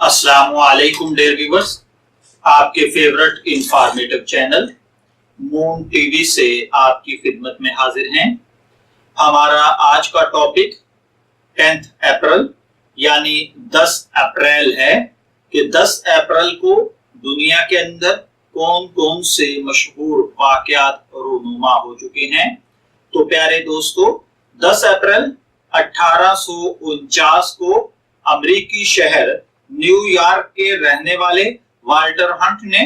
السلام علیکم dear viewers, آپ کے فیورٹ انفارمیٹو چینل مون ٹی وی سے آپ کی خدمت میں حاضر ہیں۔ ہمارا آج کا ٹاپک 10 اپریل یعنی 10 اپریل ہے کہ 10 اپریل کو دنیا کے اندر کون کون سے مشہور واقعات رونما ہو چکے ہیں۔ تو پیارے دوستو، 10 اپریل 1849 کو امریکی شہر نیو یارک کے رہنے والے والٹر ہنٹ نے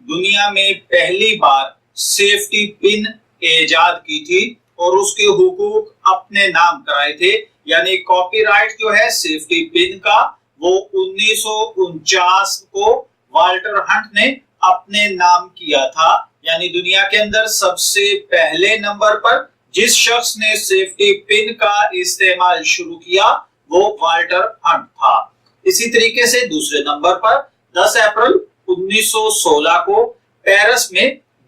دنیا میں پہلی بار سیفٹی پن ایجاد کی تھی اور اس کے حقوق اپنے نام کرائے تھے، یعنی کاپی رائٹ جو ہے سیفٹی پن کا وہ 1949 کو والٹر ہنٹ نے اپنے نام کیا تھا۔ یعنی دنیا کے اندر سب سے پہلے نمبر پر جس شخص نے سیفٹی پن کا استعمال شروع کیا وہ والٹر ہنٹ تھا۔ اسی طریقے سے دوسرے نمبر پر 10 اپریل 1916 کو پیرس میں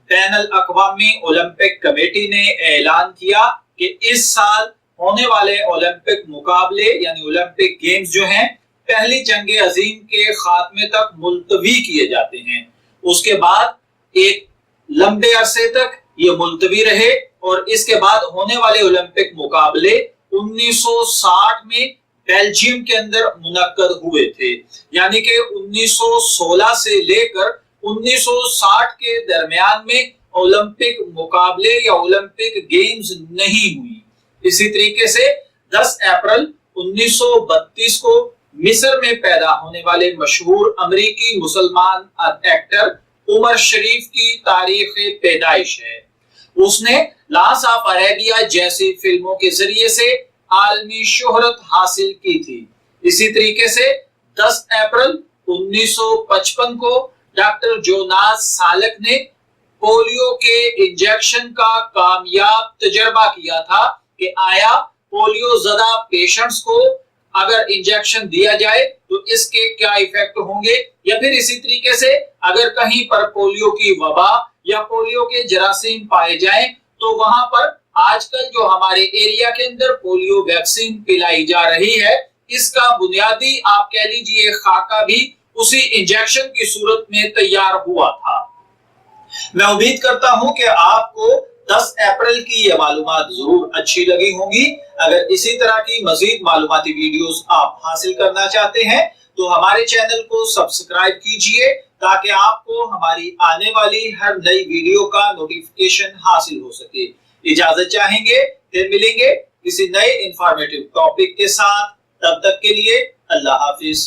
بین الاقوامی اولمپک کمیٹی نے اعلان کیا کہ اس سال ہونے والے اولمپک مقابلے یعنی اولمپک گیمز جو ہیں پہلی جنگ عظیم کے خاتمے تک ملتوی کیے جاتے ہیں۔ اس کے بعد ایک لمبے عرصے تک یہ ملتوی رہے اور اس کے بعد ہونے والے اولمپک مقابلے 1960 میں بیلجیم کے اندر منعقد ہوئے تھے، یعنی کہ 1916 سے لے کر 1960 کے درمیان میں اولمپک مقابلے یا اولمپک گیمز نہیں ہوئی۔ اسی طریقے سے 10 اپریل 1932 کو مصر میں پیدا ہونے والے مشہور امریکی مسلمان ایکٹر عمر شریف کی تاریخ پیدائش ہے۔ اس نے لاس آف عربیہ جیسی فلموں کے ذریعے سے عالمی شہرت حاصل کی تھی۔ اسی طریقے سے 10 اپریل 1955 کو ڈاکٹر جوناس سالک نے پولیو کے انجیکشن کا کامیاب تجربہ کیا تھا کہ آیا پولیو زدہ پیشنٹس کو اگر انجیکشن دیا جائے تو اس کے کیا ایفیکٹ ہوں گے، یا پھر اسی طریقے سے اگر کہیں پر پولیو کی وبا یا پولیو کے جراثیم پائے جائیں تو وہاں پر آج کل جو ہمارے ایریا کے اندر پولیو ویکسین پلائی جا رہی ہے، اس کا بنیادی آپ کہہ لیجئے خاکہ بھی اسی انجیکشن کی صورت میں تیار ہوا تھا۔ میں امید کرتا ہوں کہ آپ کو 10 اپریل کی یہ معلومات ضرور اچھی لگی ہوں گی۔ اگر اسی طرح کی مزید معلوماتی ویڈیوز آپ حاصل کرنا چاہتے ہیں تو ہمارے چینل کو سبسکرائب کیجئے تاکہ آپ کو ہماری آنے والی ہر نئی ویڈیو کا نوٹیفیکیشن حاصل ہو سکے۔ اجازت چاہیں گے، پھر ملیں گے کسی نئے انفارمیٹو ٹاپک کے ساتھ، تب تک کے لیے اللہ حافظ۔